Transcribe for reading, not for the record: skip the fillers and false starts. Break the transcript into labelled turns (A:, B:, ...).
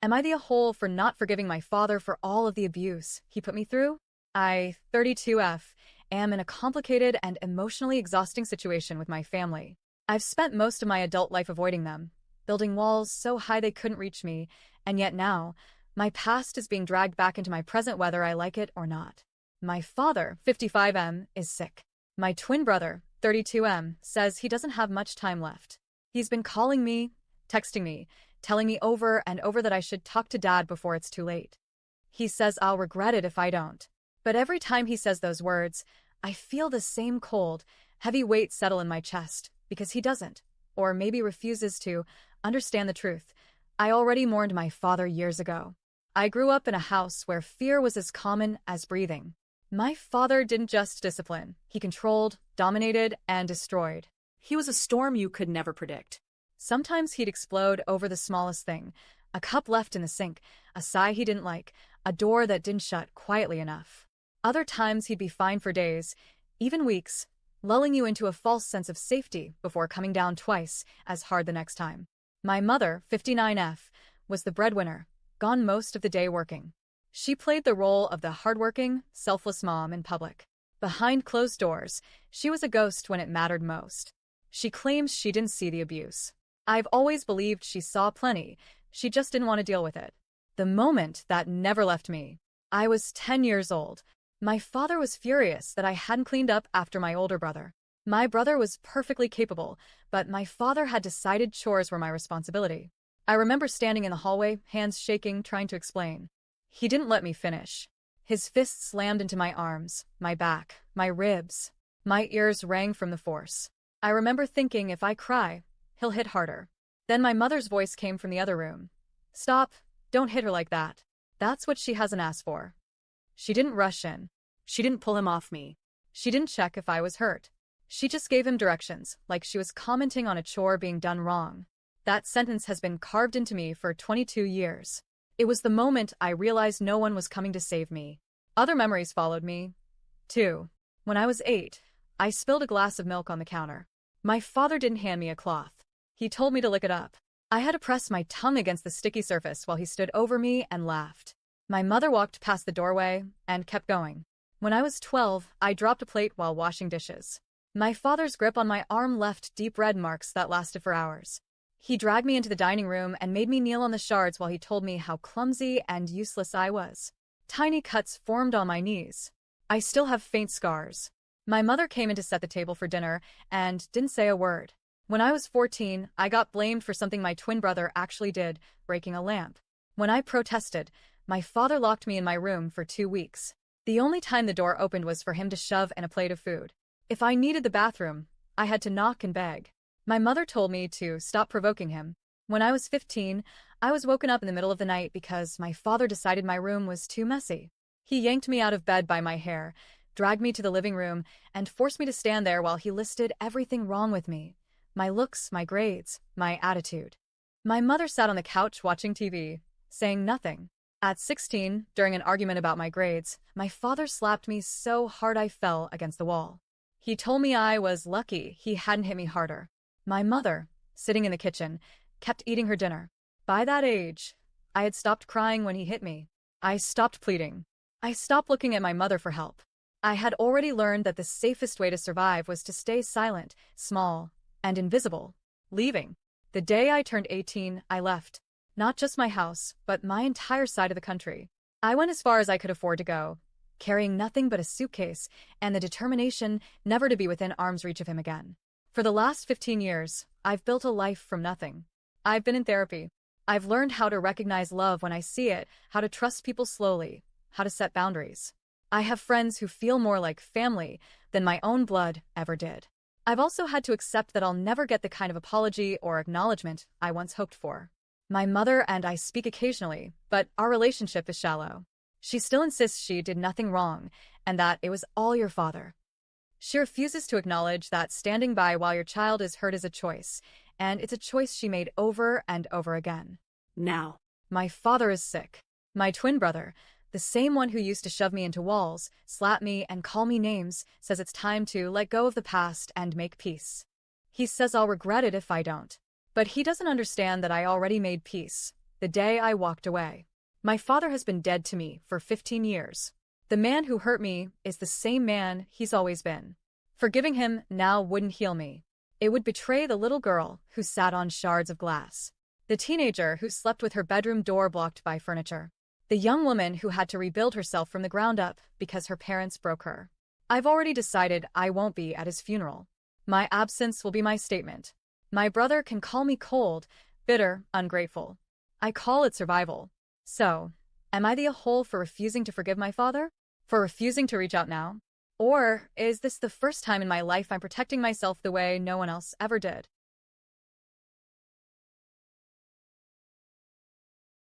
A: Am I the a-hole for not forgiving my father for all of the abuse he put me through? I, 32F, am in a complicated and emotionally exhausting situation with my family. I've spent most of my adult life avoiding them, building walls so high they couldn't reach me, and yet now, my past is being dragged back into my present whether I like it or not. My father, 55M, is sick. My twin brother, 32M, says he doesn't have much time left. He's been calling me, texting me, telling me over and over that I should talk to Dad before it's too late. He says I'll regret it if I don't. But every time he says those words, I feel the same cold, heavy weight settle in my chest, because he doesn't, or maybe refuses to, understand the truth. I already mourned my father years ago. I grew up in a house where fear was as common as breathing. My father didn't just discipline, he controlled, dominated, and destroyed.
B: He was a storm you could never predict.
A: Sometimes he'd explode over the smallest thing, a cup left in the sink, a sigh he didn't like, a door that didn't shut quietly enough. Other times he'd be fine for days, even weeks, lulling you into a false sense of safety before coming down twice as hard the next time. My mother, 59F, was the breadwinner, gone most of the day working. She played the role of the hardworking, selfless mom in public. Behind closed doors, she was a ghost when it mattered most. She claims she didn't see the abuse. I've always believed she saw plenty, she just didn't want to deal with it. The moment that never left me. I was 10 years old. My father was furious that I hadn't cleaned up after my older brother. My brother was perfectly capable, but my father had decided chores were my responsibility. I remember standing in the hallway, hands shaking, trying to explain. He didn't let me finish. His fists slammed into my arms, my back, my ribs. My ears rang from the force. I remember thinking if I cry, he'll hit harder. Then my mother's voice came from the other room. Stop, don't hit her like that. That's what she hasn't asked for. She didn't rush in.
B: She didn't pull him off me.
A: She didn't check if I was hurt. She just gave him directions, like she was commenting on a chore being done wrong. That sentence has been carved into me for 22 years. It was the moment I realized no one was coming to save me. Other memories followed me, too. When I was 8, I spilled a glass of milk on the counter. My father didn't hand me a cloth. He told me to lick it up. I had to press my tongue against the sticky surface while he stood over me and laughed. My mother walked past the doorway and kept going. When I was 12, I dropped a plate while washing dishes. My father's grip on my arm left deep red marks that lasted for hours. He dragged me into the dining room and made me kneel on the shards while he told me how clumsy and useless I was. Tiny cuts formed on my knees. I still have faint scars. My mother came in to set the table for dinner and didn't say a word. When I was 14, I got blamed for something my twin brother actually did, breaking a lamp. When I protested, my father locked me in my room for 2 weeks. The only time the door opened was for him to shove in a plate of food. If I needed the bathroom, I had to knock and beg. My mother told me to stop provoking him. When I was 15, I was woken up in the middle of the night because my father decided my room was too messy. He yanked me out of bed by my hair, dragged me to the living room, and forced me to stand there while he listed everything wrong with me. My looks, my grades, my attitude. My mother sat on the couch watching TV, saying nothing. At 16, during an argument about my grades, my father slapped me so hard I fell against the wall. He told me I was lucky he hadn't hit me harder. My mother, sitting in the kitchen, kept eating her dinner. By that age, I had stopped crying when he hit me. I stopped pleading. I stopped looking at my mother for help. I had already learned that the safest way to survive was to stay silent, small, and invisible. Leaving. The day I turned 18, I left. Not just my house, but my entire side of the country. I went as far as I could afford to go, carrying nothing but a suitcase and the determination never to be within arm's reach of him again. For the last 15 years, I've built a life from nothing. I've been in therapy. I've learned how to recognize love when I see it, how to trust people slowly, how to set boundaries. I have friends who feel more like family than my own blood ever did. I've also had to accept that I'll never get the kind of apology or acknowledgement I once hoped for. My mother and I speak occasionally, but our relationship is shallow. She still insists she did nothing wrong and that it was all your father. She refuses to acknowledge that standing by while your child is hurt is a choice, and it's a choice she made over and over again.
B: Now.
A: My father is sick. My twin brother, the same one who used to shove me into walls, slap me, and call me names, says it's time to let go of the past and make peace. He says I'll regret it if I don't. But he doesn't understand that I already made peace, the day I walked away. My father has been dead to me for 15 years. The man who hurt me is the same man he's always been. Forgiving him now wouldn't heal me. It would betray the little girl who sat on shards of glass, the teenager who slept with her bedroom door blocked by furniture, the young woman who had to rebuild herself from the ground up because her parents broke her. I've already decided I won't be at his funeral. My absence will be my statement. My brother can call me cold, bitter, ungrateful. I call it survival. So, am I the a-hole for refusing to forgive my father? For refusing to reach out now? Or is this the first time in my life I'm protecting myself the way no one else ever did?